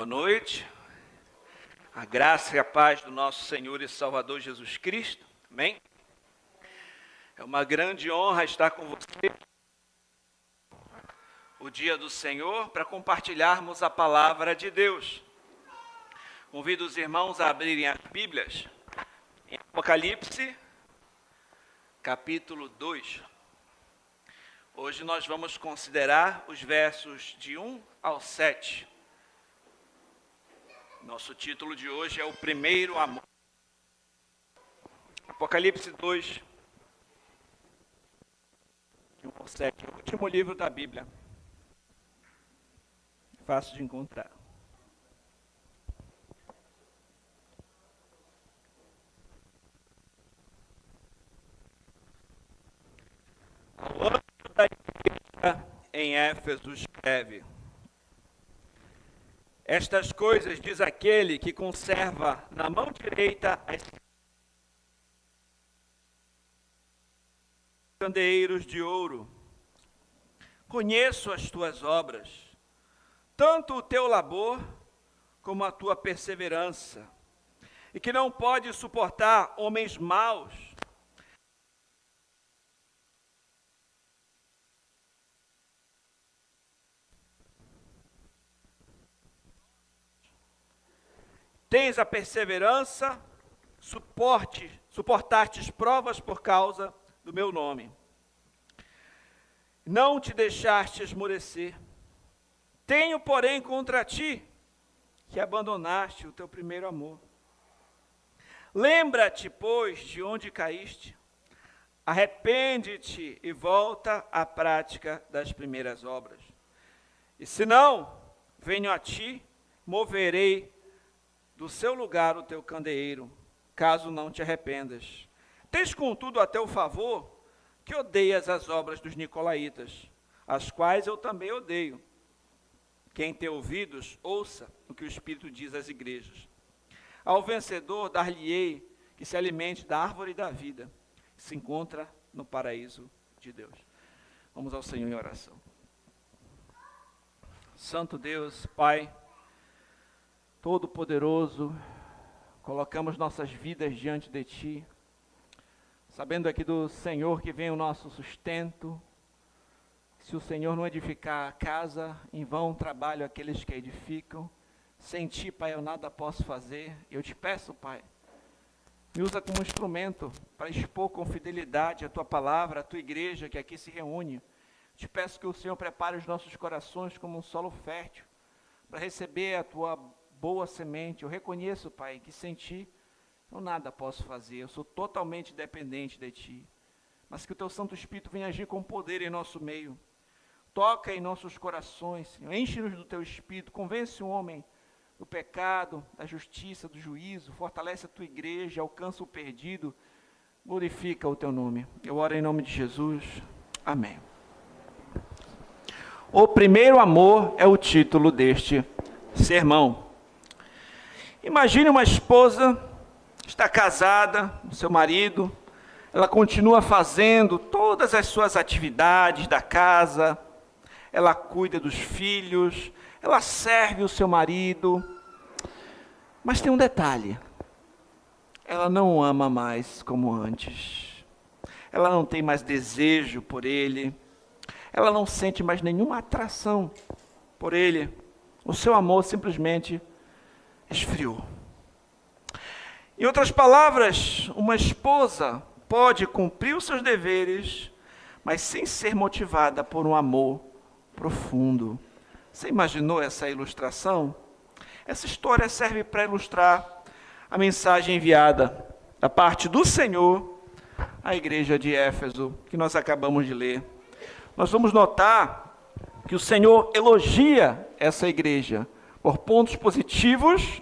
Boa noite. A graça e a paz do nosso Senhor e Salvador Jesus Cristo. Amém? É uma grande honra estar com você o dia do Senhor para compartilharmos a palavra de Deus. Convido os irmãos a abrirem as Bíblias em Apocalipse, capítulo 2. Hoje nós vamos considerar os versos de 1 ao 7. Nosso título de hoje é o primeiro amor. Apocalipse 2, 1 ao 7, o último livro da Bíblia. Fácil de encontrar. Ao anjo da igreja em Éfeso escreve: estas coisas diz aquele que conserva na mão direita as candeeiros de ouro. Conheço as tuas obras, tanto o teu labor como a tua perseverança, e que não pode suportar homens maus. Tens a perseverança, suportastes provas por causa do meu nome. Não te deixaste esmorecer. Tenho, porém, contra ti, que abandonaste o teu primeiro amor. Lembra-te, pois, de onde caíste. Arrepende-te e volta à prática das primeiras obras. E se não, venho a ti, moverei do seu lugar o teu candeeiro, caso não te arrependas. Tens, contudo, a teu favor, que odeias as obras dos nicolaítas, as quais eu também odeio. Quem tem ouvidos, ouça o que o Espírito diz às igrejas. Ao vencedor dar-lhe-ei que se alimente da árvore da vida, que se encontra no paraíso de Deus. Vamos ao Senhor em oração. Santo Deus, Pai Todo-Poderoso, colocamos nossas vidas diante de Ti, sabendo aqui do Senhor que vem o nosso sustento. Se o Senhor não edificar a casa, em vão trabalham aqueles que edificam. Sem Ti, Pai, eu nada posso fazer. Eu te peço, Pai, me usa como instrumento para expor com fidelidade a Tua palavra, a Tua igreja que aqui se reúne. Te peço que o Senhor prepare os nossos corações como um solo fértil, para receber a Tua boa semente. Eu reconheço, Pai, que sem Ti eu nada posso fazer. Eu sou totalmente dependente de Ti. Mas que o Teu Santo Espírito venha agir com poder em nosso meio. Toca em nossos corações, Senhor. Enche-nos do Teu Espírito. Convence o homem do pecado, da justiça, do juízo. Fortalece a Tua igreja, alcança o perdido. Glorifica o Teu nome. Eu oro em nome de Jesus. Amém. O primeiro amor é o título deste sermão. Imagine uma esposa, está casada com seu marido, ela continua fazendo todas as suas atividades da casa, ela cuida dos filhos, ela serve o seu marido, mas tem um detalhe: ela não o ama mais como antes, ela não tem mais desejo por ele, ela não sente mais nenhuma atração por ele, o seu amor simplesmente esfriou. Em outras palavras, uma esposa pode cumprir os seus deveres, mas sem ser motivada por um amor profundo. Você imaginou essa ilustração? Essa história serve para ilustrar a mensagem enviada da parte do Senhor à igreja de Éfeso, que nós acabamos de ler. Nós vamos notar que o Senhor elogia essa igreja por pontos positivos,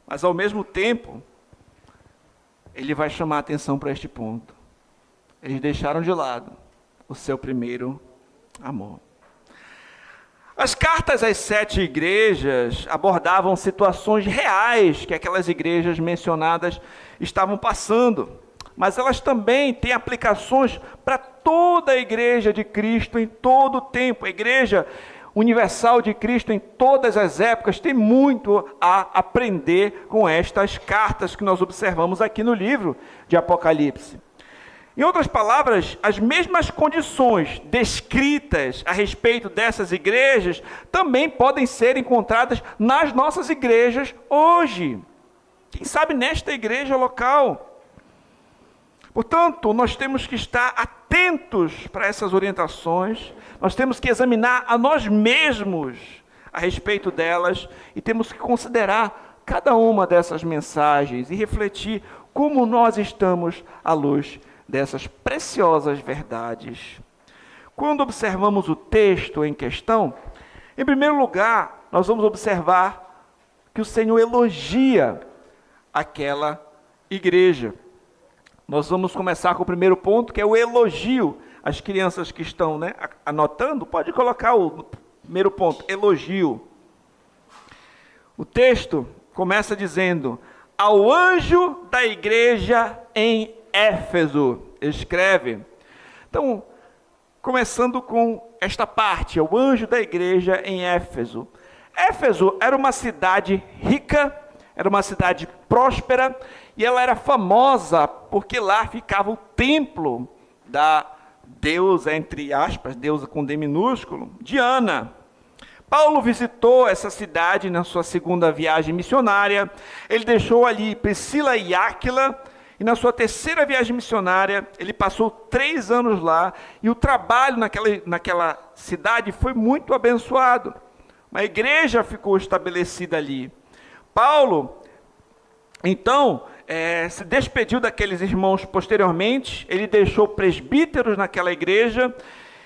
mas ao mesmo tempo, Ele vai chamar a atenção para este ponto. Eles deixaram de lado o seu primeiro amor. As cartas às 7 igrejas abordavam situações reais que aquelas igrejas mencionadas estavam passando, mas elas também têm aplicações para toda a igreja de Cristo em todo o tempo. A igreja universal de Cristo em todas as épocas tem muito a aprender com estas cartas que nós observamos aqui no livro de Apocalipse. Em outras palavras, as mesmas condições descritas a respeito dessas igrejas também podem ser encontradas nas nossas igrejas hoje. Quem sabe nesta igreja local. Portanto, nós temos que estar atentos para essas orientações, nós temos que examinar a nós mesmos a respeito delas e temos que considerar cada uma dessas mensagens e refletir como nós estamos à luz dessas preciosas verdades. Quando observamos o texto em questão, em primeiro lugar, nós vamos observar que o Senhor elogia aquela igreja. Nós vamos começar com o primeiro ponto, que é o elogio. As crianças que estão anotando, pode colocar o primeiro ponto, elogio. O texto começa dizendo: ao anjo da igreja em Éfeso, escreve. Então, começando com esta parte, o anjo da igreja em Éfeso. Éfeso era uma cidade rica, era uma cidade próspera, e ela era famosa porque lá ficava o templo da deusa, entre aspas, deusa com D minúsculo, Diana. Paulo visitou essa cidade na sua segunda viagem missionária, ele deixou ali Priscila e Áquila, e na sua terceira viagem missionária, ele passou 3 anos lá, e o trabalho naquela cidade foi muito abençoado. Uma igreja ficou estabelecida ali. Paulo, então, se despediu daqueles irmãos posteriormente, ele deixou presbíteros naquela igreja,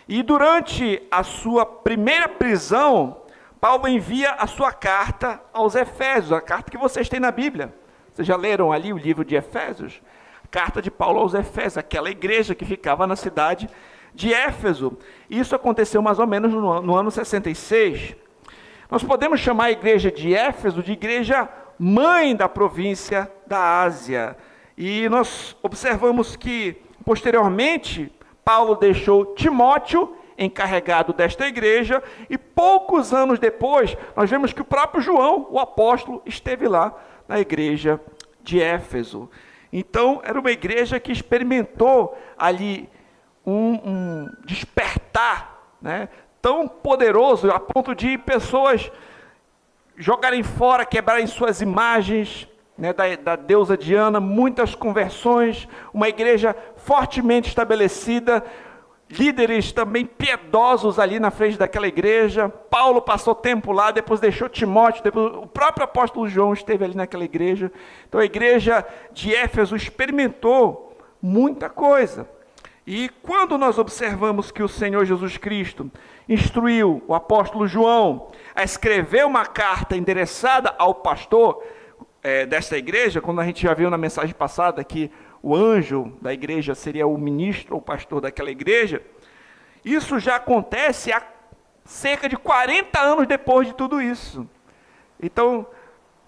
e durante a sua primeira prisão, Paulo envia a sua carta aos Efésios, a carta que vocês têm na Bíblia. Vocês já leram ali o livro de Efésios? Carta de Paulo aos Efésios, aquela igreja que ficava na cidade de Éfeso. Isso aconteceu mais ou menos no ano 66. Nós podemos chamar a igreja de Éfeso de igreja mãe da província da Ásia. E nós observamos que, posteriormente, Paulo deixou Timóteo encarregado desta igreja, e poucos anos depois, nós vemos que o próprio João, o apóstolo, esteve lá na igreja de Éfeso. Então, era uma igreja que experimentou ali um despertar, tão poderoso, a ponto de pessoas jogarem fora, quebrarem suas imagens, da deusa Diana, muitas conversões, uma igreja fortemente estabelecida, líderes também piedosos ali na frente daquela igreja. Paulo passou tempo lá, depois deixou Timóteo, depois o próprio apóstolo João esteve ali naquela igreja. Então a igreja de Éfeso experimentou muita coisa. E quando nós observamos que o Senhor Jesus Cristo instruiu o apóstolo João a escrever uma carta endereçada ao pastor desta igreja, quando a gente já viu na mensagem passada que o anjo da igreja seria o ministro ou pastor daquela igreja, isso já acontece há cerca de 40 anos depois de tudo isso. Então,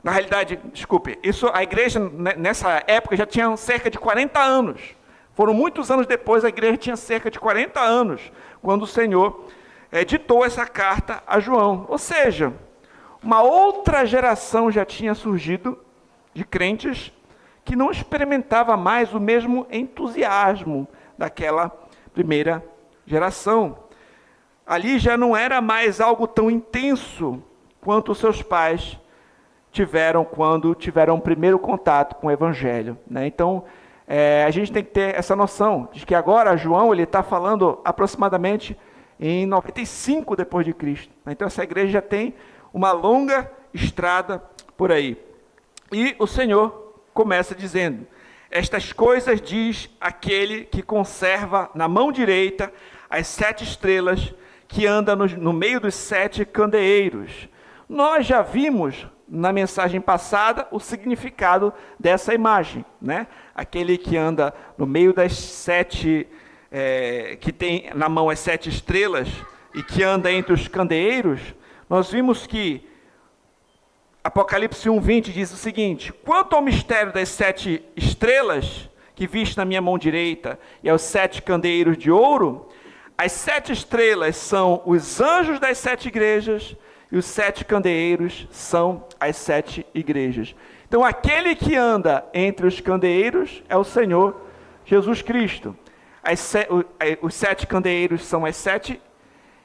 na realidade, a igreja nessa época já tinha cerca de 40 anos. Foram muitos anos depois, a igreja tinha cerca de 40 anos, quando o Senhor ditou essa carta a João. Ou seja, uma outra geração já tinha surgido de crentes que não experimentava mais o mesmo entusiasmo daquela primeira geração. Ali já não era mais algo tão intenso quanto os seus pais tiveram quando tiveram o primeiro contato com o Evangelho. Então, a gente tem que ter essa noção de que agora João está falando aproximadamente em 95 depois de Cristo. Então, essa igreja já tem uma longa estrada por aí. E o Senhor começa dizendo: estas coisas diz aquele que conserva na mão direita as 7 estrelas, que anda no meio dos 7 candeeiros. Nós já vimos na mensagem passada o significado dessa imagem, Aquele que anda no meio das 7, que tem na mão as 7 estrelas e que anda entre os candeeiros. Nós vimos que Apocalipse 1:20 diz o seguinte: quanto ao mistério das 7 estrelas que viste na minha mão direita e aos 7 candeeiros de ouro, As 7 estrelas são os anjos das 7 igrejas e os 7 candeeiros são as 7 igrejas. Então, aquele que anda entre os candeeiros é o Senhor Jesus Cristo. Os 7 candeeiros são as 7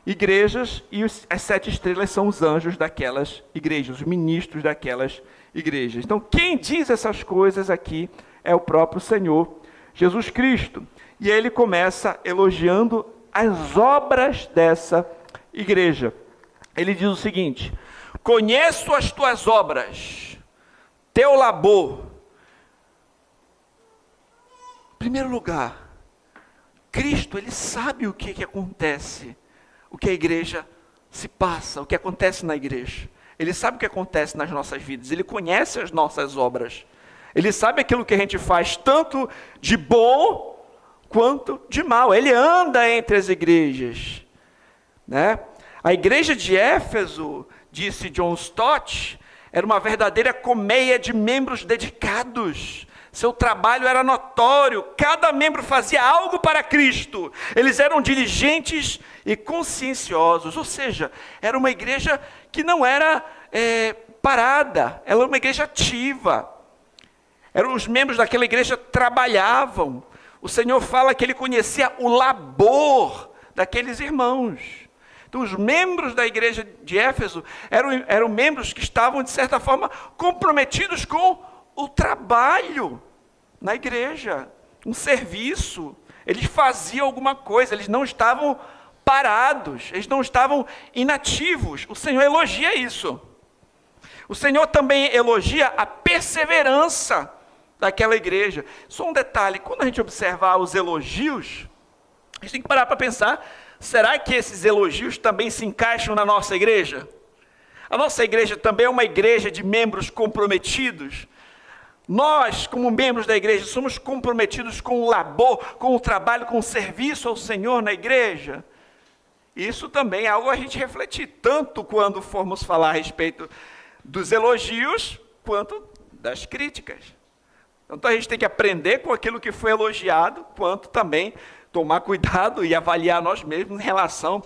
igrejas e as 7 estrelas são os anjos daquelas igrejas, os ministros daquelas igrejas. Então, quem diz essas coisas aqui é o próprio Senhor Jesus Cristo. E ele começa elogiando as obras dessa igreja. Ele diz o seguinte: conheço as tuas obras, teu labor. Em primeiro lugar, Cristo, ele sabe o que acontece, o que a igreja se passa, o que acontece na igreja. Ele sabe o que acontece nas nossas vidas, ele conhece as nossas obras. Ele sabe aquilo que a gente faz, tanto de bom quanto de mal. Ele anda entre as igrejas, né? A igreja de Éfeso, disse John Stott, era uma verdadeira colmeia de membros dedicados. Seu trabalho era notório, cada membro fazia algo para Cristo. Eles eram diligentes e conscienciosos, ou seja, era uma igreja que não era parada, ela era uma igreja ativa. Os membros daquela igreja trabalhavam. O Senhor fala que ele conhecia o labor daqueles irmãos. Então, os membros da igreja de Éfeso eram membros que estavam, de certa forma, comprometidos com o trabalho na igreja, um serviço. Eles faziam alguma coisa, eles não estavam parados, eles não estavam inativos. O Senhor elogia isso. O Senhor também elogia a perseverança daquela igreja. Só um detalhe, quando a gente observar os elogios, a gente tem que parar para pensar, será que esses elogios também se encaixam na nossa igreja? A nossa igreja também é uma igreja de membros comprometidos. Nós, como membros da igreja, somos comprometidos com o labor, com o trabalho, com o serviço ao Senhor na igreja. Isso também é algo a gente refletir, tanto quando formos falar a respeito dos elogios, quanto das críticas. Então a gente tem que aprender com aquilo que foi elogiado, quanto também tomar cuidado e avaliar nós mesmos em relação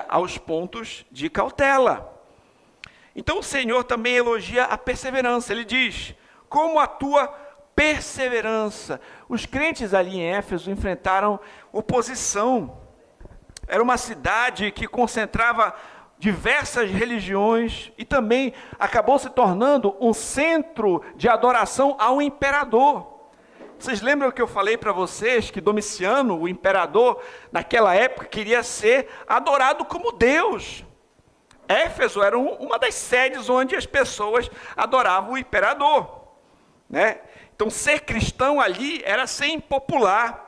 aos pontos de cautela. Então o Senhor também elogia a perseverança. Ele diz: como a tua perseverança. Os crentes ali em Éfeso enfrentaram oposição. Era uma cidade que concentrava diversas religiões e também acabou se tornando um centro de adoração ao imperador. Vocês lembram que eu falei para vocês que Domiciano, o imperador, naquela época queria ser adorado como Deus. Éfeso era uma das sedes onde as pessoas adoravam o imperador, né? Então, ser cristão ali era ser impopular.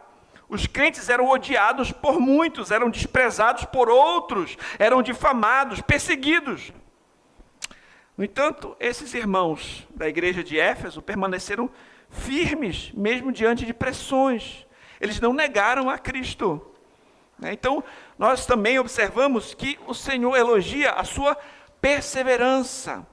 Os crentes eram odiados por muitos, eram desprezados por outros, eram difamados, perseguidos. No entanto, esses irmãos da igreja de Éfeso permaneceram firmes, mesmo diante de pressões. Eles não negaram a Cristo. Então, nós também observamos que o Senhor elogia a sua perseverança.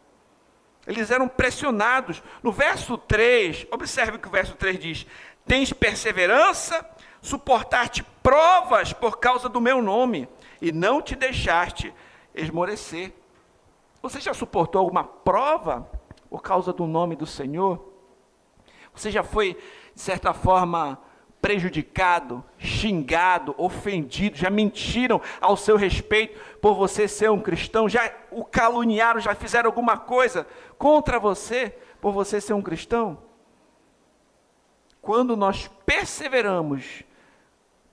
Eles eram pressionados. No verso 3, observe o que o verso 3 diz: tens perseverança, suportar-te provas por causa do meu nome, e não te deixaste esmorecer. Você já suportou alguma prova por causa do nome do Senhor? Você já foi, de certa forma, prejudicado, xingado, ofendido, já mentiram ao seu respeito por você ser um cristão, já o caluniaram, já fizeram alguma coisa contra você por você ser um cristão? Quando nós perseveramos,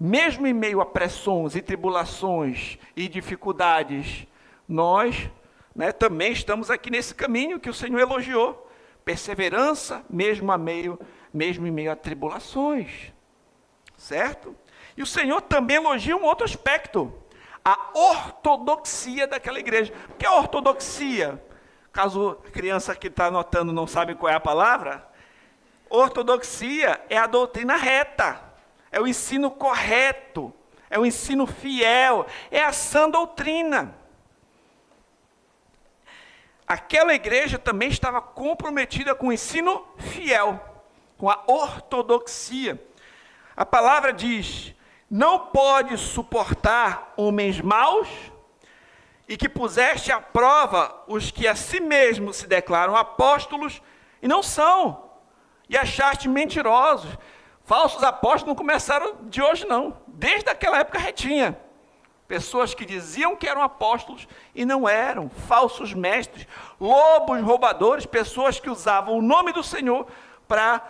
mesmo em meio a pressões e tribulações e dificuldades, nós também estamos aqui nesse caminho que o Senhor elogiou. Perseverança, mesmo em meio a tribulações. Certo? E o Senhor também elogia um outro aspecto, a ortodoxia daquela igreja. O que é ortodoxia? Caso a criança que está anotando não sabe qual é a palavra, ortodoxia é a doutrina reta, é o ensino correto, é o ensino fiel, é a sã doutrina. Aquela igreja também estava comprometida com o ensino fiel, com a ortodoxia. A palavra diz: não pode suportar homens maus, e que puseste à prova os que a si mesmos se declaram apóstolos e não são, e achaste mentirosos. Falsos apóstolos não começaram de hoje não, desde aquela época retinha. Pessoas que diziam que eram apóstolos e não eram, falsos mestres, lobos roubadores, pessoas que usavam o nome do Senhor para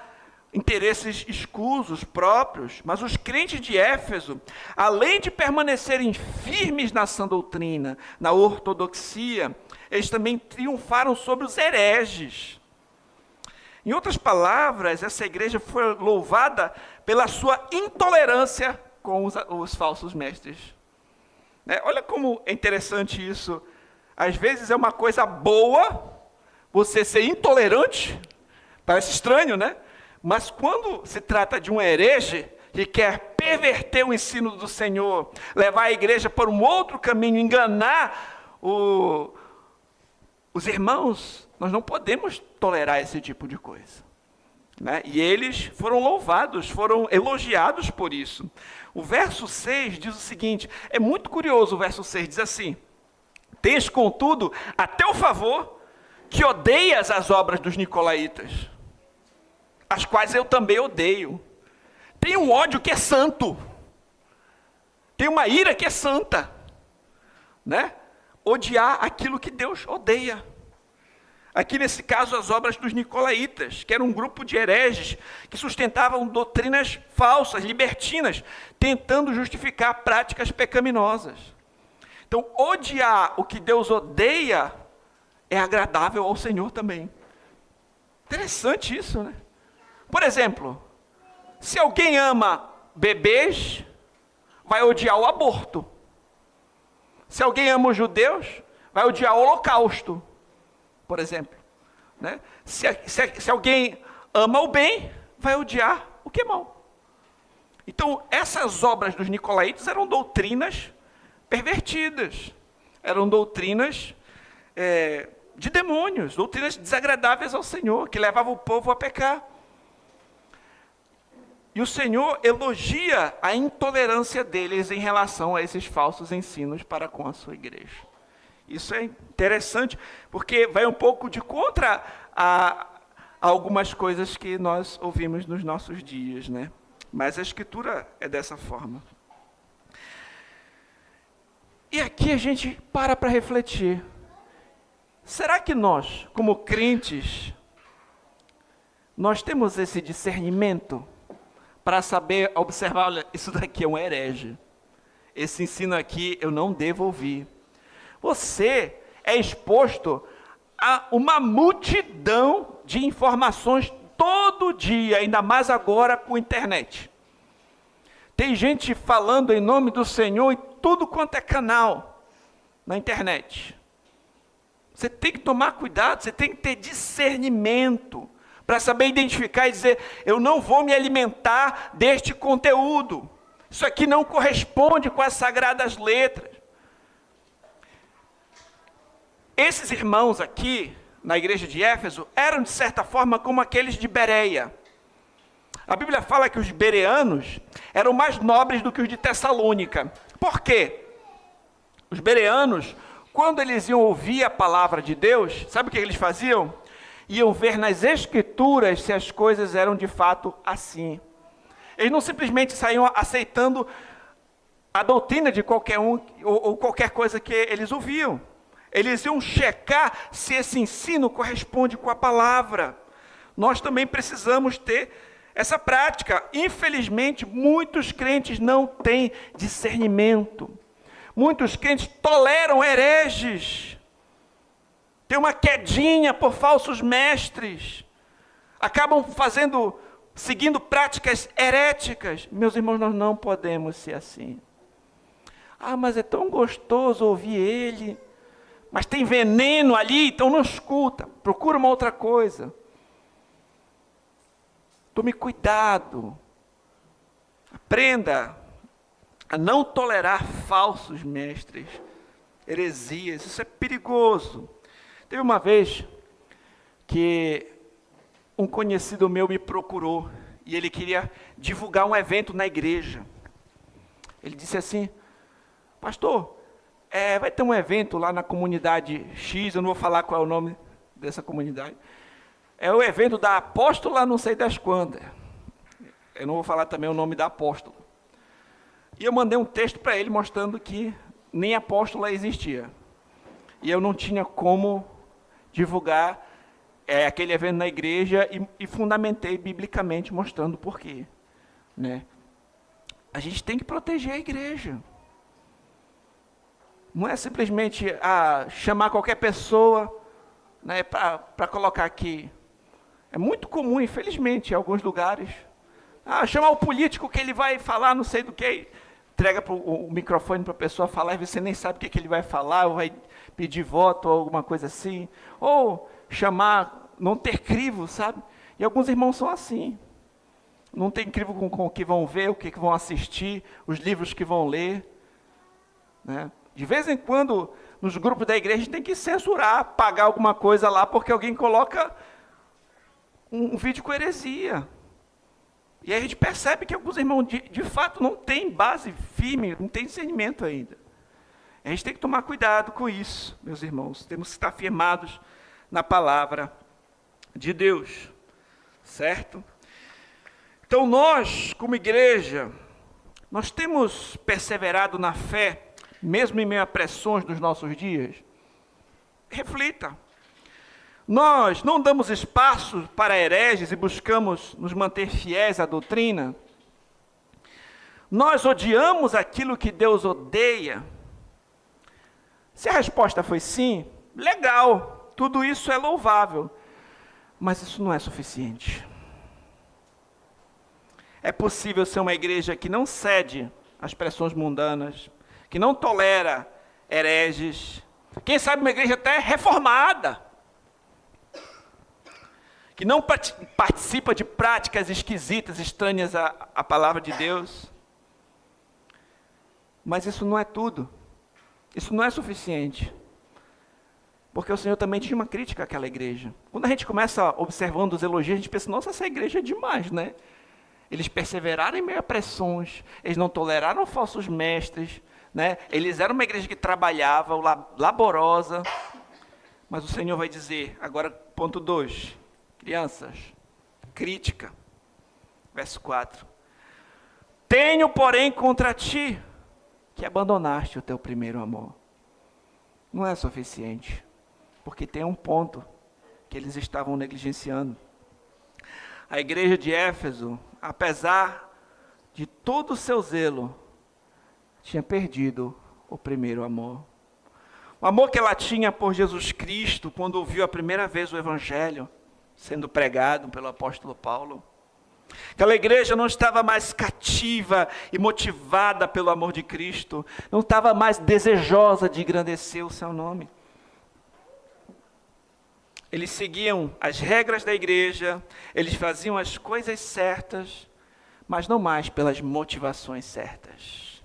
interesses escusos próprios. Mas os crentes de Éfeso, além de permanecerem firmes na sã doutrina, na ortodoxia, eles também triunfaram sobre os hereges. Em outras palavras, essa igreja foi louvada pela sua intolerância com os falsos mestres. Olha como é interessante isso. Às vezes é uma coisa boa você ser intolerante, parece estranho, né? Mas quando se trata de um herege que quer perverter o ensino do Senhor, levar a igreja por um outro caminho, enganar os irmãos, nós não podemos tolerar esse tipo de coisa. E eles foram louvados, foram elogiados por isso. O verso 6 diz o seguinte, é muito curioso o verso 6, diz assim: tens, contudo, a teu favor, que odeias as obras dos nicolaítas, as quais eu também odeio. Tem um ódio que é santo, tem uma ira que é santa, odiar aquilo que Deus odeia. Aqui nesse caso as obras dos nicolaítas, que era um grupo de hereges que sustentavam doutrinas falsas, libertinas, tentando justificar práticas pecaminosas. Então, odiar o que Deus odeia é agradável ao Senhor também. Interessante isso, né? Por exemplo, se alguém ama bebês, vai odiar o aborto. Se alguém ama os judeus, vai odiar o holocausto, por exemplo. Se alguém ama o bem, vai odiar o que é mal. Então, essas obras dos nicolaítas eram doutrinas pervertidas, eram doutrinas de demônios, doutrinas desagradáveis ao Senhor, que levavam o povo a pecar. E o Senhor elogia a intolerância deles em relação a esses falsos ensinos para com a sua igreja. Isso é interessante, porque vai um pouco de contra a algumas coisas que nós ouvimos nos nossos dias, Mas a Escritura é dessa forma. E aqui a gente para refletir. Será que nós, como crentes, nós temos esse discernimento para saber observar, olha, isso daqui é um herege. Esse ensino aqui eu não devo ouvir. Você é exposto a uma multidão de informações todo dia, ainda mais agora com a internet. Tem gente falando em nome do Senhor em tudo quanto é canal na internet. Você tem que tomar cuidado, você tem que ter discernimento para saber identificar e dizer, eu não vou me alimentar deste conteúdo. Isso aqui não corresponde com as sagradas letras. Esses irmãos aqui, na igreja de Éfeso, eram de certa forma como aqueles de Bereia. A Bíblia fala que os bereanos eram mais nobres do que os de Tessalônica. Por quê? Os bereanos, quando eles iam ouvir a palavra de Deus, sabe o que eles faziam? Iam ver nas Escrituras se as coisas eram de fato assim. Eles não simplesmente saíam aceitando a doutrina de qualquer um ou qualquer coisa que eles ouviam. Eles iam checar se esse ensino corresponde com a palavra. Nós também precisamos ter essa prática. Infelizmente, muitos crentes não têm discernimento. Muitos crentes toleram hereges. Tem uma quedinha por falsos mestres. Acabam seguindo práticas heréticas. Meus irmãos, nós não podemos ser assim. Ah, mas é tão gostoso ouvir ele. Mas tem veneno ali, então não escuta. Procura uma outra coisa. Tome cuidado. Aprenda a não tolerar falsos mestres, heresias. Isso é perigoso. Teve uma vez que um conhecido meu me procurou e ele queria divulgar um evento na igreja. Ele disse assim: pastor, vai ter um evento lá na comunidade X, eu não vou falar qual é o nome dessa comunidade. É o evento da apóstola não sei das quantas. Eu não vou falar também o nome da apóstola. E eu mandei um texto para ele mostrando que nem apóstola existia. E eu não tinha como divulgar aquele evento na igreja e fundamentei biblicamente mostrando por quê. Né? A gente tem que proteger a igreja. Não é simplesmente chamar qualquer pessoa, né, para colocar aqui. É muito comum, infelizmente, em alguns lugares. Chamar o político que ele vai falar não sei do que. Entrega o microfone para a pessoa falar e você nem sabe o que ele vai falar, ou vai pedir voto ou alguma coisa assim. Ou chamar, não ter crivo, sabe? E alguns irmãos são assim. Não tem crivo com o que vão ver, o que vão assistir, os livros que vão ler. Né? De vez em quando, nos grupos da igreja, a gente tem que censurar, apagar alguma coisa lá, porque alguém coloca um vídeo com heresia. E aí a gente percebe que alguns irmãos, de fato, não têm base firme, não têm discernimento ainda. A gente tem que tomar cuidado com isso, meus irmãos. Temos que estar firmados na palavra de Deus. Certo? Então nós, como igreja, nós temos perseverado na fé, mesmo em meio a pressões dos nossos dias? Reflita. Nós não damos espaço para hereges e buscamos nos manter fiéis à doutrina? Nós odiamos aquilo que Deus odeia? Se a resposta foi sim, legal, tudo isso é louvável, mas isso não é suficiente. É possível ser uma igreja que não cede às pressões mundanas, que não tolera hereges, quem sabe uma igreja até reformada, que não participa de práticas esquisitas, estranhas à palavra de Deus. Mas isso não é tudo. Isso não é suficiente. Porque o Senhor também tinha uma crítica àquela igreja. Quando a gente começa observando os elogios, a gente pensa, nossa, essa igreja é demais, né? Eles perseveraram em meio a pressões, eles não toleraram falsos mestres, né? Eles eram uma igreja que trabalhava, laborosa. Mas o Senhor vai dizer, agora ponto 2, crianças, crítica, verso 4. Tenho, porém, contra ti, que abandonaste o teu primeiro amor. Não é suficiente, porque tem um ponto que eles estavam negligenciando. A igreja de Éfeso, apesar de todo o seu zelo, tinha perdido o primeiro amor. O amor que ela tinha por Jesus Cristo, quando ouviu a primeira vez o Evangelho sendo pregado pelo apóstolo Paulo. Aquela igreja não estava mais cativa e motivada pelo amor de Cristo, não estava mais desejosa de engrandecer o seu nome. Eles seguiam as regras da igreja, eles faziam as coisas certas, mas não mais pelas motivações certas.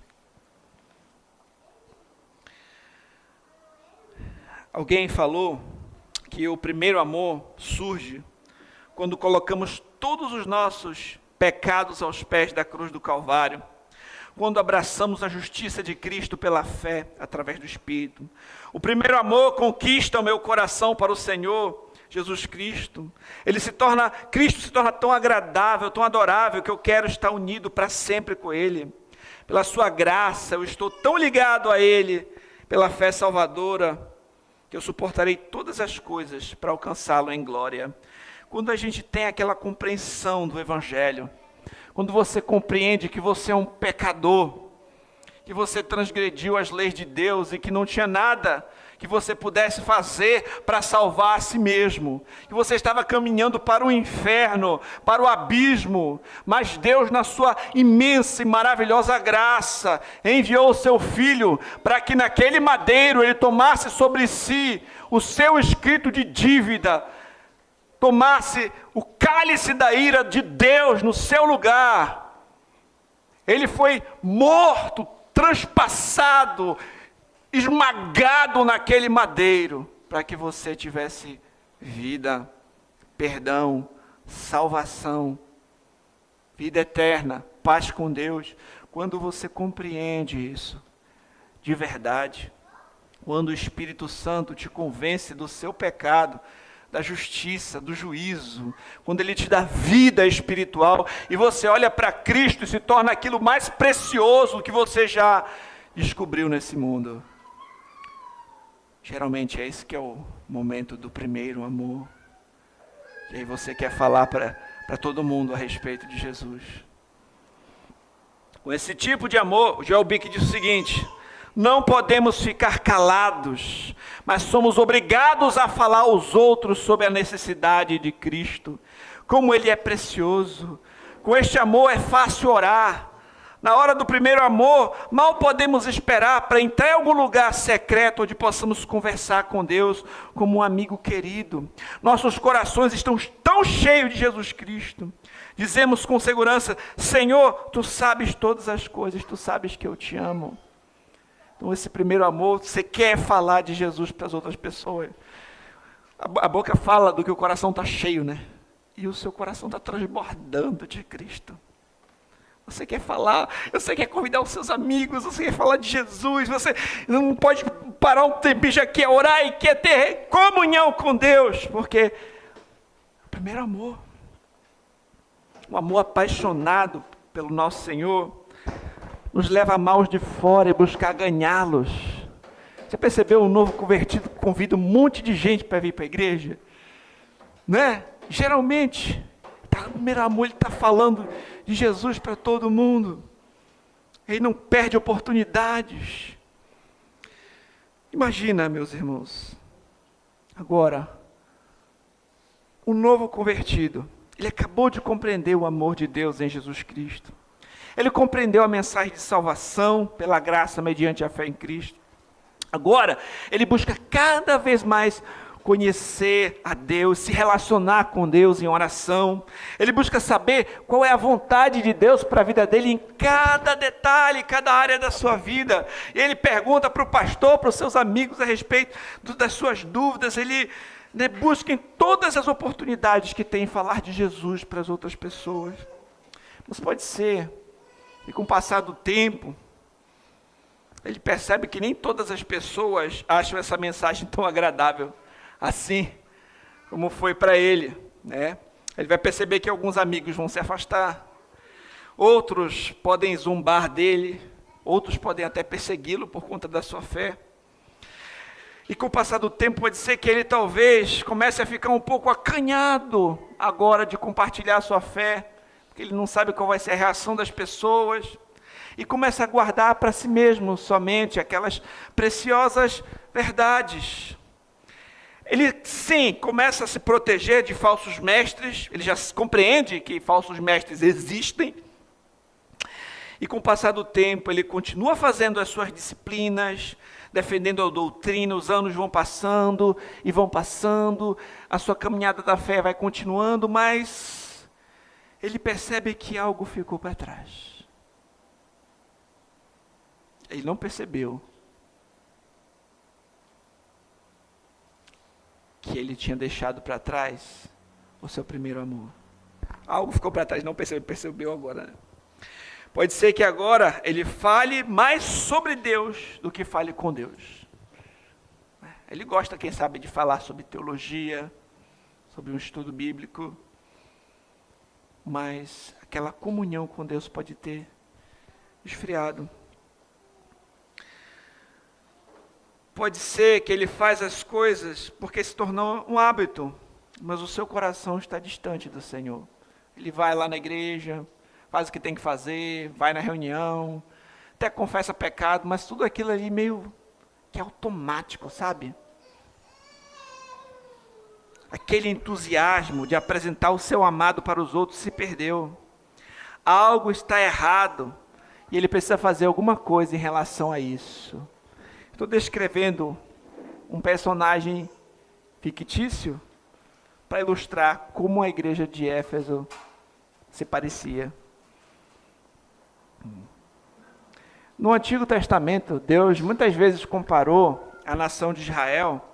Alguém falou que o primeiro amor surge quando colocamos todos os nossos pecados aos pés da cruz do Calvário, quando abraçamos a justiça de Cristo pela fé, através do Espírito. O primeiro amor conquista o meu coração para o Senhor Jesus Cristo. Cristo se torna tão agradável, tão adorável, que eu quero estar unido para sempre com Ele. Pela sua graça, eu estou tão ligado a Ele, pela fé salvadora, que eu suportarei todas as coisas para alcançá-lo em glória. Quando a gente tem aquela compreensão do Evangelho, quando você compreende que você é um pecador, que você transgrediu as leis de Deus e que não tinha nada que você pudesse fazer para salvar a si mesmo, que você estava caminhando para o inferno, para o abismo, mas Deus, na sua imensa e maravilhosa graça, enviou o seu Filho para que naquele madeiro Ele tomasse sobre si o seu escrito de dívida, tomasse o cálice da ira de Deus no seu lugar. Ele foi morto, transpassado, esmagado naquele madeiro, para que você tivesse vida, perdão, salvação, vida eterna, paz com Deus. Quando você compreende isso de verdade, quando o Espírito Santo te convence do seu pecado, da justiça, do juízo, quando Ele te dá vida espiritual, e você olha para Cristo e se torna aquilo mais precioso que você já descobriu nesse mundo. Geralmente é esse que é o momento do primeiro amor. E aí você quer falar para todo mundo a respeito de Jesus. Com esse tipo de amor, o Joel Bick diz o seguinte: não podemos ficar calados, mas somos obrigados a falar aos outros sobre a necessidade de Cristo, como Ele é precioso. Com este amor é fácil orar. Na hora do primeiro amor, mal podemos esperar para entrar em algum lugar secreto onde possamos conversar com Deus como um amigo querido. Nossos corações estão tão cheios de Jesus Cristo. Dizemos com segurança: Senhor, Tu sabes todas as coisas, Tu sabes que eu te amo. Então esse primeiro amor, você quer falar de Jesus para as outras pessoas. A boca fala do que o coração está cheio, né? E o seu coração está transbordando de Cristo. Você quer falar, você quer convidar os seus amigos, você quer falar de Jesus, você não pode parar um tempinho, já quer orar e quer ter comunhão com Deus, porque o primeiro amor, um amor apaixonado pelo nosso Senhor, nos leva a amar os de fora e buscar ganhá-los. Você percebeu? Um novo convertido convida um monte de gente para vir para a igreja? Né? Geralmente, no primeiro amor, ele está falando de Jesus para todo mundo. Ele não perde oportunidades. Imagina, meus irmãos, agora, um novo convertido, ele acabou de compreender o amor de Deus em Jesus Cristo. Ele compreendeu a mensagem de salvação pela graça mediante a fé em Cristo. Agora, ele busca cada vez mais conhecer a Deus, se relacionar com Deus em oração. Ele busca saber qual é a vontade de Deus para a vida dele em cada detalhe, cada área da sua vida. E ele pergunta para o pastor, para os seus amigos a respeito das suas dúvidas. Ele busca em todas as oportunidades que tem falar de Jesus para as outras pessoas. Mas pode ser que com o passar do tempo, ele percebe que nem todas as pessoas acham essa mensagem tão agradável assim como foi para ele, né? Ele vai perceber que alguns amigos vão se afastar, outros podem zombar dele, outros podem até persegui-lo por conta da sua fé. E com o passar do tempo pode ser que ele talvez comece a ficar um pouco acanhado agora de compartilhar a sua fé, porque ele não sabe qual vai ser a reação das pessoas, e começa a guardar para si mesmo somente aquelas preciosas verdades. Ele, sim, começa a se proteger de falsos mestres, ele já compreende que falsos mestres existem, e com o passar do tempo ele continua fazendo as suas disciplinas, defendendo a doutrina, os anos vão passando, a sua caminhada da fé vai continuando, mas ele percebe que algo ficou para trás. Ele não percebeu que ele tinha deixado para trás o seu primeiro amor. Algo ficou para trás, não percebeu agora, né? Pode ser que agora ele fale mais sobre Deus do que fale com Deus. Ele gosta, quem sabe, de falar sobre teologia, sobre um estudo bíblico, mas aquela comunhão com Deus pode ter esfriado. Pode ser que ele faz as coisas porque se tornou um hábito, mas o seu coração está distante do Senhor. Ele vai lá na igreja, faz o que tem que fazer, vai na reunião, até confessa pecado, mas tudo aquilo ali meio que é automático, sabe? Aquele entusiasmo de apresentar o seu amado para os outros se perdeu. Algo está errado e ele precisa fazer alguma coisa em relação a isso. Estou descrevendo um personagem fictício para ilustrar como a igreja de Éfeso se parecia. No Antigo Testamento, Deus muitas vezes comparou a nação de Israel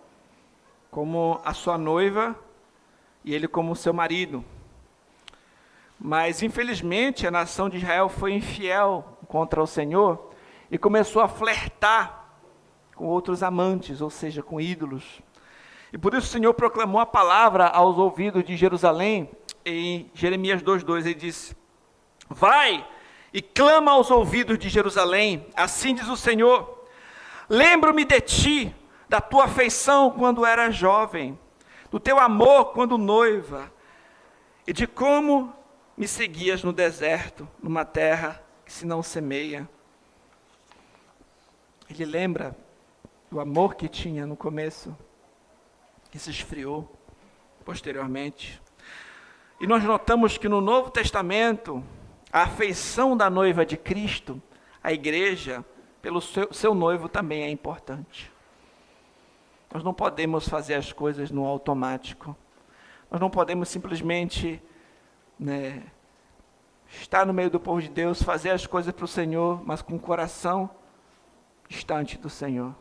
como a sua noiva e ele como seu marido. Mas, infelizmente, a nação de Israel foi infiel contra o Senhor e começou a flertar com outros amantes, ou seja, com ídolos. E por isso o Senhor proclamou a palavra aos ouvidos de Jerusalém, em Jeremias 2:2, ele disse: vai e clama aos ouvidos de Jerusalém, assim diz o Senhor, lembro-me de ti, da tua afeição quando era jovem, do teu amor quando noiva, e de como me seguias no deserto, numa terra que se não semeia. Ele lembra do amor que tinha no começo, que se esfriou posteriormente. E nós notamos que no Novo Testamento, a afeição da noiva de Cristo, a igreja, pelo seu noivo também é importante. Nós não podemos fazer as coisas no automático. Nós não podemos simplesmente estar no meio do povo de Deus, fazer as coisas para o Senhor, mas com o coração distante do Senhor.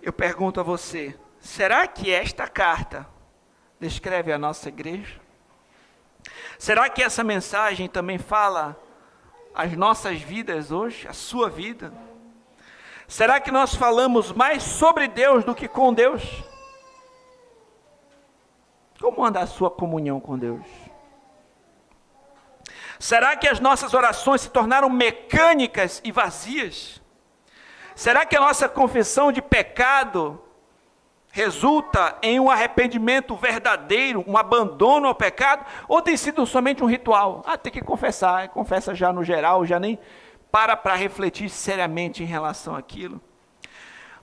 Eu pergunto a você, será que esta carta descreve a nossa igreja? Será que essa mensagem também fala as nossas vidas hoje, a sua vida? Será que nós falamos mais sobre Deus do que com Deus? Como anda a sua comunhão com Deus? Será que as nossas orações se tornaram mecânicas e vazias? Será que a nossa confissão de pecado resulta em um arrependimento verdadeiro, um abandono ao pecado? Ou tem sido somente um ritual? Tem que confessar, confessa já no geral, já nem para refletir seriamente em relação àquilo.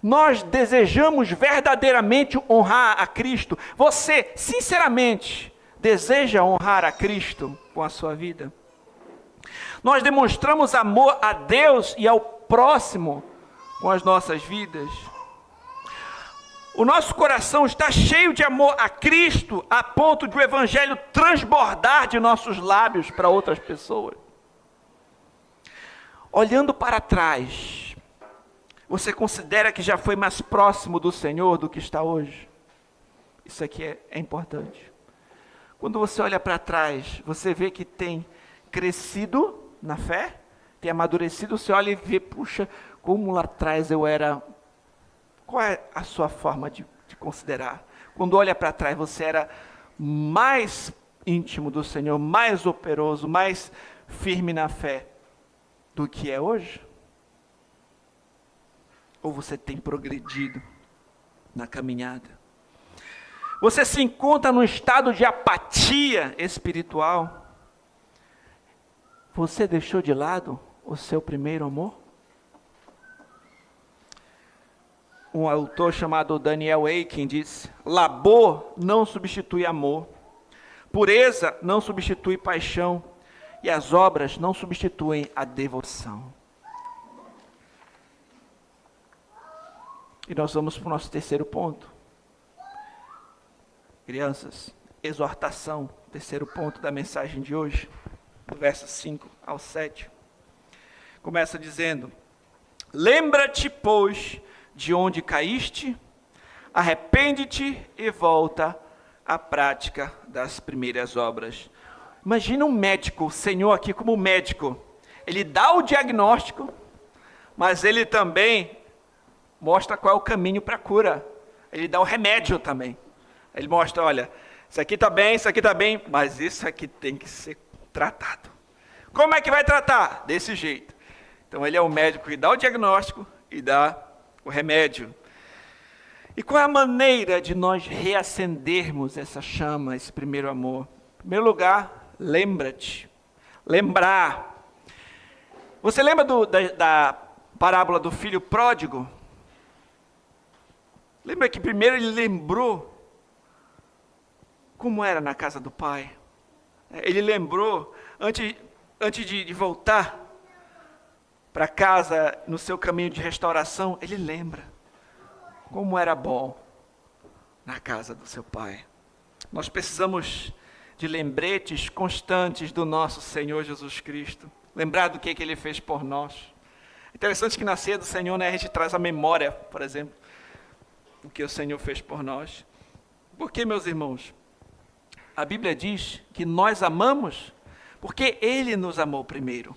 Nós desejamos verdadeiramente honrar a Cristo. Você, sinceramente, deseja honrar a Cristo com a sua vida? Nós demonstramos amor a Deus e ao próximo com as nossas vidas? O nosso coração está cheio de amor a Cristo, a ponto de o Evangelho transbordar de nossos lábios para outras pessoas? Olhando para trás, você considera que já foi mais próximo do Senhor do que está hoje? Isso aqui é importante. Quando você olha para trás, você vê que tem crescido na fé, tem amadurecido, você olha e vê, puxa, como lá atrás eu era. Qual é a sua forma de considerar? Quando olha para trás, você era mais íntimo do Senhor, mais operoso, mais firme na fé do que é hoje? Ou você tem progredido na caminhada? Você se encontra num estado de apatia espiritual? Você deixou de lado o seu primeiro amor? Um autor chamado Daniel Akin diz: labor não substitui amor, pureza não substitui paixão, e as obras não substituem a devoção. E nós vamos para o nosso terceiro ponto. Crianças, exortação, terceiro ponto da mensagem de hoje, do verso 5 ao 7. Começa dizendo: lembra-te, pois, de onde caíste, arrepende-te e volta à prática das primeiras obras. Imagina um médico, o Senhor aqui como médico, ele dá o diagnóstico, mas ele também mostra qual é o caminho para a cura. Ele dá o remédio também. Ele mostra, olha, isso aqui está bem, mas isso aqui tem que ser tratado. Como é que vai tratar? Desse jeito. Então ele é o médico que dá o diagnóstico e dá o remédio. E qual é a maneira de nós reacendermos essa chama, esse primeiro amor? Em primeiro lugar, lembra-te. Lembrar. Você lembra da parábola do filho pródigo? Lembra que primeiro ele lembrou como era na casa do pai? Ele lembrou, antes de voltar para casa, no seu caminho de restauração, ele lembra como era bom na casa do seu pai. Nós precisamos de lembretes constantes do nosso Senhor Jesus Cristo. Lembrar do que ele fez por nós. Interessante que na ceia do Senhor, a gente traz a memória, por exemplo, do que o Senhor fez por nós. Por que, meus irmãos? A Bíblia diz que nós amamos porque Ele nos amou primeiro.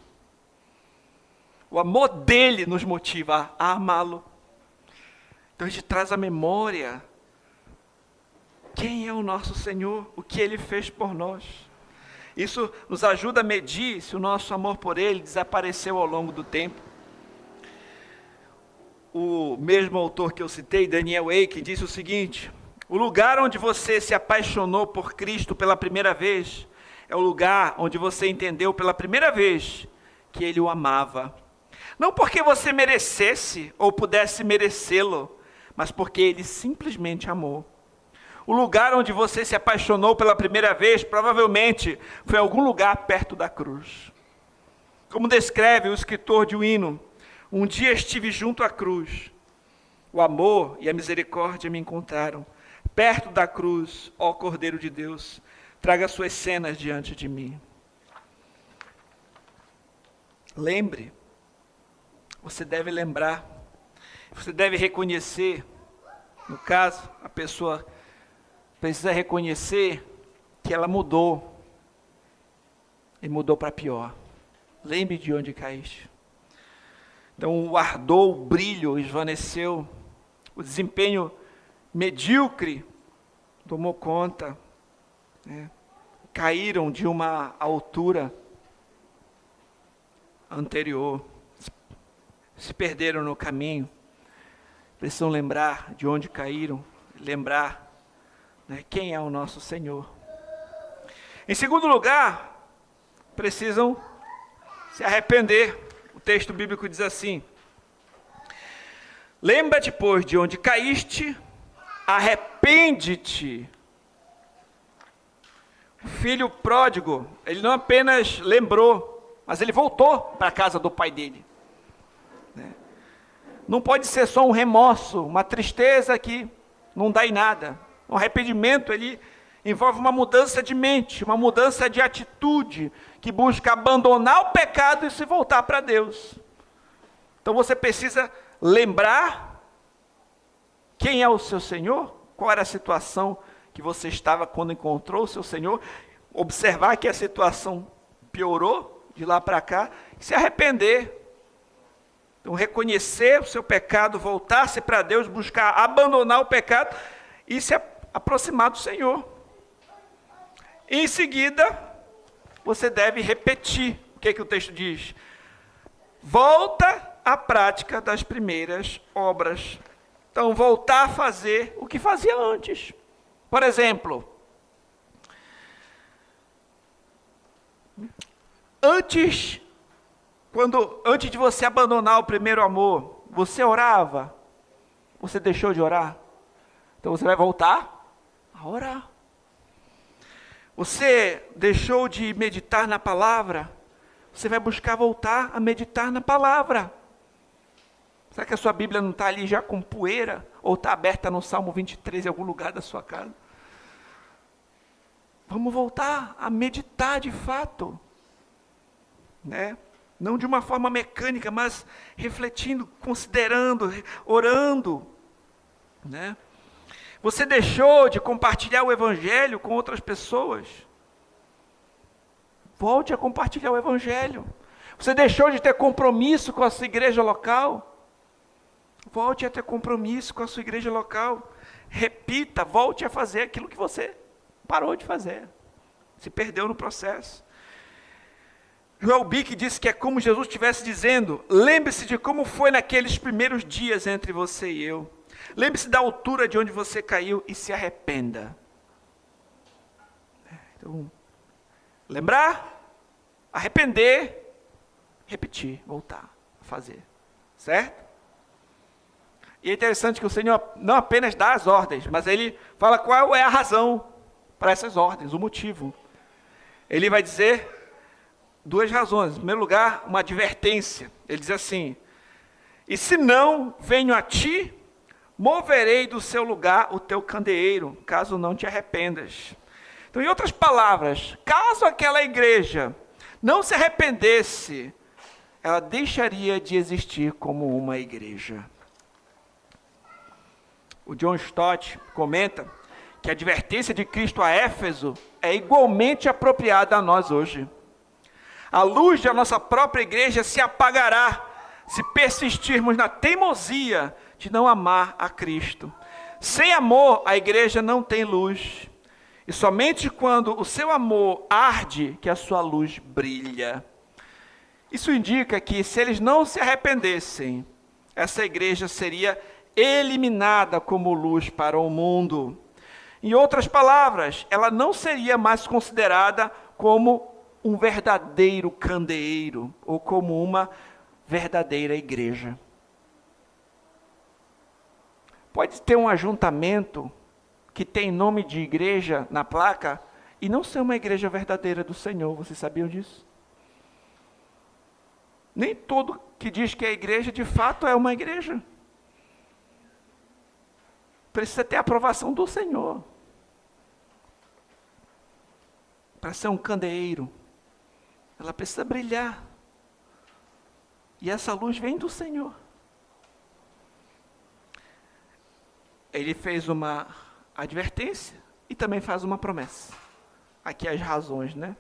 O amor dele nos motiva a amá-lo. Então a gente traz à memória quem é o nosso Senhor, o que Ele fez por nós. Isso nos ajuda a medir se o nosso amor por Ele desapareceu ao longo do tempo. O mesmo autor que eu citei, Daniel Eyck, disse o seguinte: o lugar onde você se apaixonou por Cristo pela primeira vez é o lugar onde você entendeu pela primeira vez que Ele o amava. Não porque você merecesse ou pudesse merecê-lo, mas porque Ele simplesmente amou. O lugar onde você se apaixonou pela primeira vez, provavelmente, foi algum lugar perto da cruz. Como descreve o escritor de um hino: um dia estive junto à cruz. O amor e a misericórdia me encontraram. Perto da cruz, ó Cordeiro de Deus, traga suas cenas diante de mim. Lembre, você deve lembrar, você deve reconhecer. No caso, a pessoa precisa reconhecer que ela mudou. E mudou para pior. Lembre de onde caíste. Então o ardor, o brilho esvaneceu. O desempenho medíocre tomou conta. Né? Caíram de uma altura anterior. Se perderam no caminho. Precisam lembrar de onde caíram. Lembrar, né, quem é o nosso Senhor. Em segundo lugar, precisam se arrepender. O texto bíblico diz assim: lembra-te, pois, de onde caíste, arrepende-te. O filho pródigo, ele não apenas lembrou, mas ele voltou para a casa do pai dele. Não pode ser só um remorso, uma tristeza que não dá em nada. O arrependimento, ele envolve uma mudança de mente, uma mudança de atitude, que busca abandonar o pecado e se voltar para Deus. Então você precisa lembrar quem é o seu Senhor, qual era a situação que você estava quando encontrou o seu Senhor, observar que a situação piorou de lá para cá, e se arrepender. Então reconhecer o seu pecado, voltar-se para Deus, buscar abandonar o pecado e se aproximar do Senhor. Em seguida, você deve repetir. O que o texto diz? Volta à prática das primeiras obras. Então, voltar a fazer o que fazia antes. Por exemplo, antes de você abandonar o primeiro amor, você orava? Você deixou de orar? Então você vai voltar a orar. Você deixou de meditar na palavra? Você vai buscar voltar a meditar na palavra. Será que a sua Bíblia não está ali já com poeira? Ou está aberta no Salmo 23 em algum lugar da sua casa? Vamos voltar a meditar de fato. Né? Não de uma forma mecânica, mas refletindo, considerando, orando. Né? Você deixou de compartilhar o Evangelho com outras pessoas? Volte a compartilhar o Evangelho. Você deixou de ter compromisso com a sua igreja local? Volte a ter compromisso com a sua igreja local. Repita, volte a fazer aquilo que você parou de fazer. Se perdeu no processo. Joel Bick disse que é como Jesus estivesse dizendo: lembre-se de como foi naqueles primeiros dias entre você e eu. Lembre-se da altura de onde você caiu e se arrependa. Então, lembrar, arrepender, repetir, voltar a fazer. Certo? E é interessante que o Senhor não apenas dá as ordens, mas Ele fala qual é a razão para essas ordens, o motivo. Ele vai dizer duas razões. Em primeiro lugar, uma advertência. Ele diz assim: e se não venho a ti, moverei do seu lugar o teu candeeiro, caso não te arrependas. Então, em outras palavras, caso aquela igreja não se arrependesse, ela deixaria de existir como uma igreja. O John Stott comenta que a advertência de Cristo a Éfeso é igualmente apropriada a nós hoje. A luz da nossa própria igreja se apagará se persistirmos na teimosia de não amar a Cristo. Sem amor, a igreja não tem luz. E somente quando o seu amor arde, que a sua luz brilha. Isso indica que se eles não se arrependessem, essa igreja seria eliminada como luz para o mundo. Em outras palavras, ela não seria mais considerada como um verdadeiro candeeiro ou como uma verdadeira igreja. Pode ter um ajuntamento que tem nome de igreja na placa e não ser uma igreja verdadeira do Senhor. Vocês sabiam disso? Nem todo que diz que é igreja, de fato, é uma igreja. Precisa ter a aprovação do Senhor. Para ser um candeeiro, ela precisa brilhar. E essa luz vem do Senhor. Ele fez uma advertência e também faz uma promessa. Aqui as razões, né?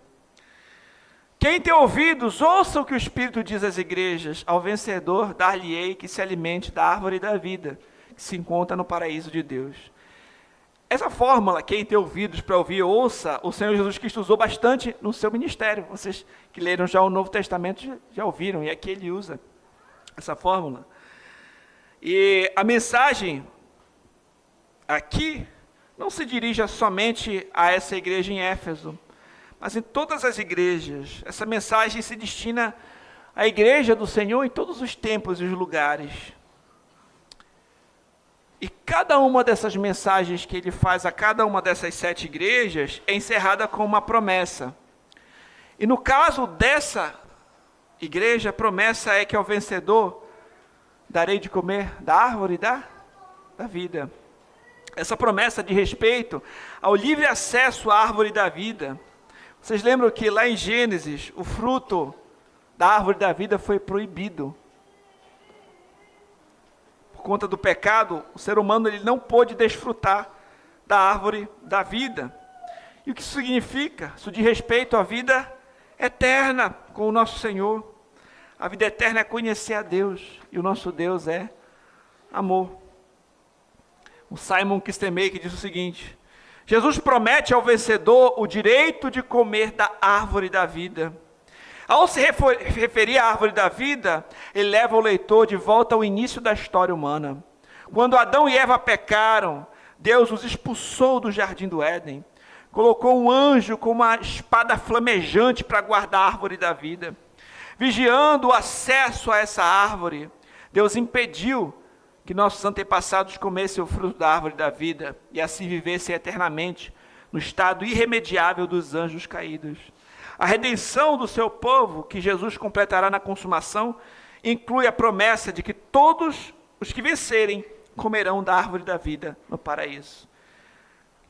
Quem tem ouvidos, ouça o que o Espírito diz às igrejas. Ao vencedor, dar-lhe-ei que se alimente da árvore da vida, que se encontra no paraíso de Deus. Essa fórmula, quem tem ouvidos para ouvir, ouça, o Senhor Jesus Cristo usou bastante no seu ministério. Vocês que leram já o Novo Testamento já ouviram, e aqui ele usa essa fórmula. E a mensagem aqui não se dirige somente a essa igreja em Éfeso, mas em todas as igrejas. Essa mensagem se destina à igreja do Senhor em todos os tempos e os lugares. E cada uma dessas mensagens que ele faz a cada uma dessas 7 igrejas é encerrada com uma promessa. E no caso dessa igreja, a promessa é que ao vencedor darei de comer da árvore da vida. Essa promessa de respeito ao livre acesso à árvore da vida. Vocês lembram que lá em Gênesis, o fruto da árvore da vida foi proibido. Por conta do pecado, o ser humano ele não pôde desfrutar da árvore da vida. E o que isso significa? Isso diz respeito à vida eterna com o nosso Senhor. A vida eterna é conhecer a Deus, e o nosso Deus é amor. O Simon Kistemaker diz o seguinte: Jesus promete ao vencedor o direito de comer da árvore da vida. Ao se referir à árvore da vida, ele leva o leitor de volta ao início da história humana. Quando Adão e Eva pecaram, Deus os expulsou do jardim do Éden. Colocou um anjo com uma espada flamejante para guardar a árvore da vida. Vigiando o acesso a essa árvore, Deus impediu que nossos antepassados comessem o fruto da árvore da vida e assim vivessem eternamente no estado irremediável dos anjos caídos. A redenção do seu povo, que Jesus completará na consumação, inclui a promessa de que todos os que vencerem comerão da árvore da vida no paraíso.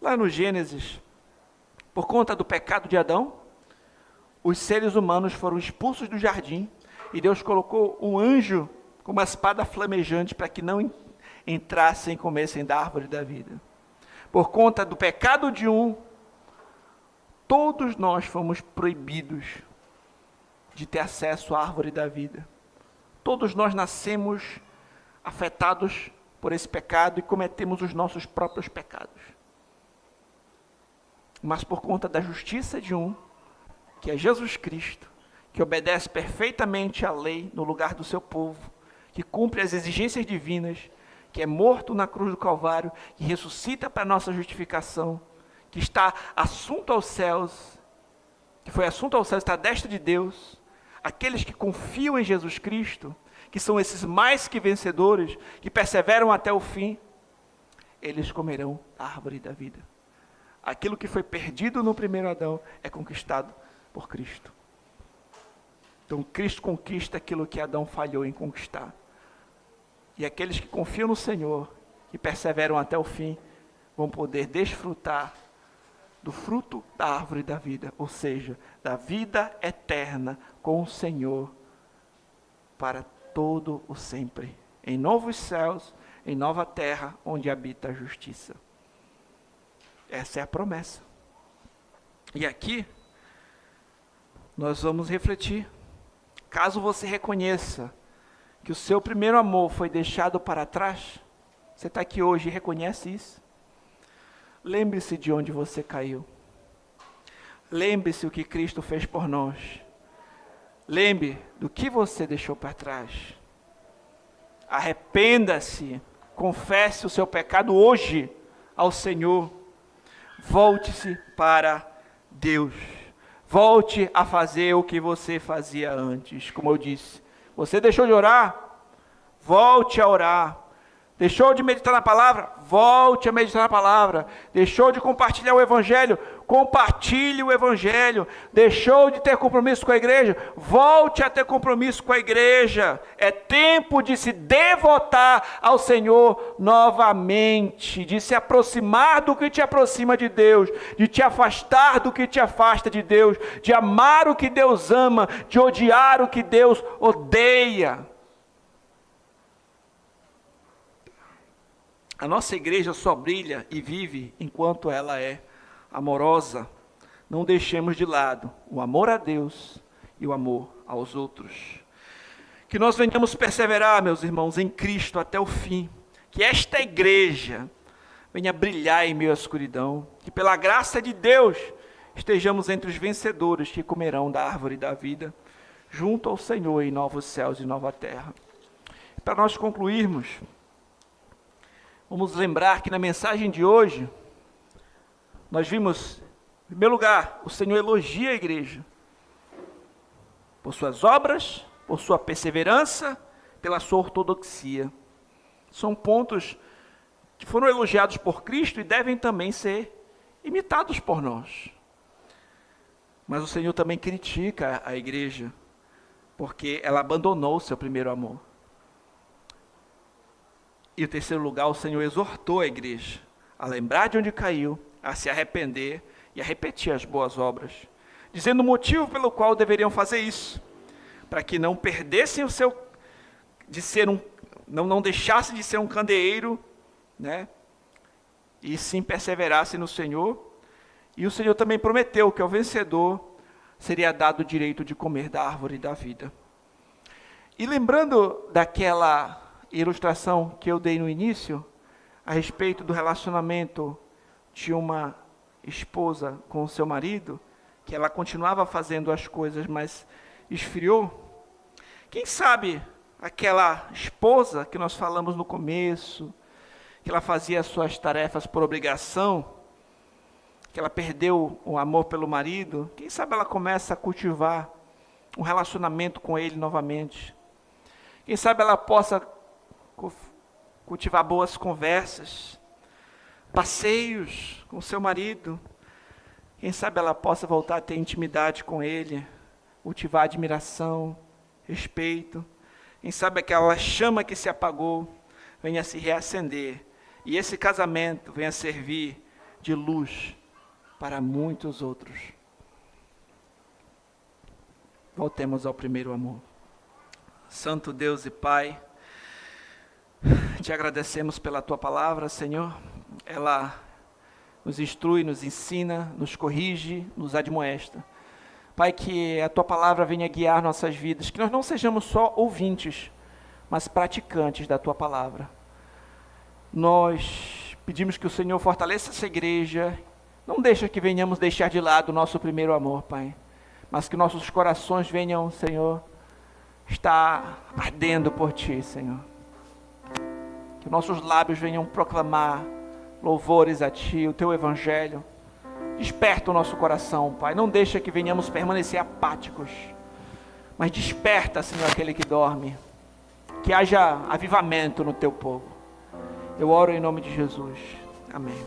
Lá no Gênesis, por conta do pecado de Adão, os seres humanos foram expulsos do jardim e Deus colocou um anjo com uma espada flamejante para que não entrassem e comessem da árvore da vida. Por conta do pecado de um, todos nós fomos proibidos de ter acesso à árvore da vida. Todos nós nascemos afetados por esse pecado e cometemos os nossos próprios pecados. Mas por conta da justiça de um, que é Jesus Cristo, que obedece perfeitamente à lei no lugar do seu povo, que cumpre as exigências divinas, que é morto na cruz do Calvário, que ressuscita para a nossa justificação, que está assunto aos céus, que foi assunto aos céus, está à destra de Deus. Aqueles que confiam em Jesus Cristo, que são esses mais que vencedores, que perseveram até o fim, eles comerão a árvore da vida. Aquilo que foi perdido no primeiro Adão é conquistado por Cristo. Então Cristo conquista aquilo que Adão falhou em conquistar. E aqueles que confiam no Senhor, que perseveram até o fim, vão poder desfrutar do fruto da árvore da vida, ou seja, da vida eterna com o Senhor para todo o sempre, em novos céus, em nova terra, onde habita a justiça. Essa é a promessa. E aqui, nós vamos refletir. Caso você reconheça que o seu primeiro amor foi deixado para trás? Você está aqui hoje e reconhece isso? Lembre-se de onde você caiu. Lembre-se o que Cristo fez por nós. Lembre do que você deixou para trás. Arrependa-se, confesse o seu pecado hoje ao Senhor. Volte-se para Deus. Volte a fazer o que você fazia antes. Como eu disse, você deixou de orar? Volte a orar. Deixou de meditar na palavra? Volte a meditar na palavra. Deixou de compartilhar o Evangelho? Compartilhe o Evangelho. Deixou de ter compromisso com a igreja? Volte a ter compromisso com a igreja. É tempo de se devotar ao Senhor novamente, de se aproximar do que te aproxima de Deus, de te afastar do que te afasta de Deus, de amar o que Deus ama, de odiar o que Deus odeia. A nossa igreja só brilha e vive enquanto ela é amorosa. Não deixemos de lado o amor a Deus e o amor aos outros. Que nós venhamos perseverar, meus irmãos, em Cristo até o fim. Que esta igreja venha brilhar em meio à escuridão. Que pela graça de Deus estejamos entre os vencedores que comerão da árvore da vida, junto ao Senhor em novos céus e nova terra. Para nós concluirmos, vamos lembrar que na mensagem de hoje, nós vimos, em primeiro lugar, o Senhor elogia a igreja por suas obras, por sua perseverança, pela sua ortodoxia. São pontos que foram elogiados por Cristo e devem também ser imitados por nós. Mas o Senhor também critica a igreja, porque ela abandonou o seu primeiro amor. E em terceiro lugar, o Senhor exortou a igreja a lembrar de onde caiu, a se arrepender e a repetir as boas obras, dizendo o motivo pelo qual deveriam fazer isso, para que não perdessem o seu, não deixassem de ser um candeeiro, né? E sim perseverassem no Senhor. E o Senhor também prometeu que ao vencedor seria dado o direito de comer da árvore da vida. E lembrando daquela ilustração que eu dei no início, a respeito do relacionamento de uma esposa com o seu marido, que ela continuava fazendo as coisas, mas esfriou. Quem sabe aquela esposa que nós falamos no começo, que ela fazia as suas tarefas por obrigação, que ela perdeu o amor pelo marido, quem sabe ela começa a cultivar um relacionamento com ele novamente. Quem sabe ela possa cultivar boas conversas, passeios com seu marido. Quem sabe ela possa voltar a ter intimidade com ele, cultivar admiração, respeito. Quem sabe aquela chama que se apagou venha a se reacender e esse casamento venha a servir de luz para muitos outros. Voltemos ao primeiro amor. Santo Deus e Pai, te agradecemos pela Tua palavra, Senhor. Ela nos instrui, nos ensina, nos corrige, nos admoesta. Pai, que a Tua palavra venha guiar nossas vidas, que nós não sejamos só ouvintes, mas praticantes da Tua palavra. Nós pedimos que o Senhor fortaleça essa igreja, não deixa que venhamos deixar de lado o nosso primeiro amor, Pai, mas que nossos corações venham, Senhor, estar ardendo por Ti, Senhor. Que nossos lábios venham proclamar louvores a Ti, o Teu Evangelho. Desperta o nosso coração, Pai. Não deixa que venhamos permanecer apáticos, mas desperta, Senhor, aquele que dorme. Que haja avivamento no Teu povo. Eu oro em nome de Jesus. Amém.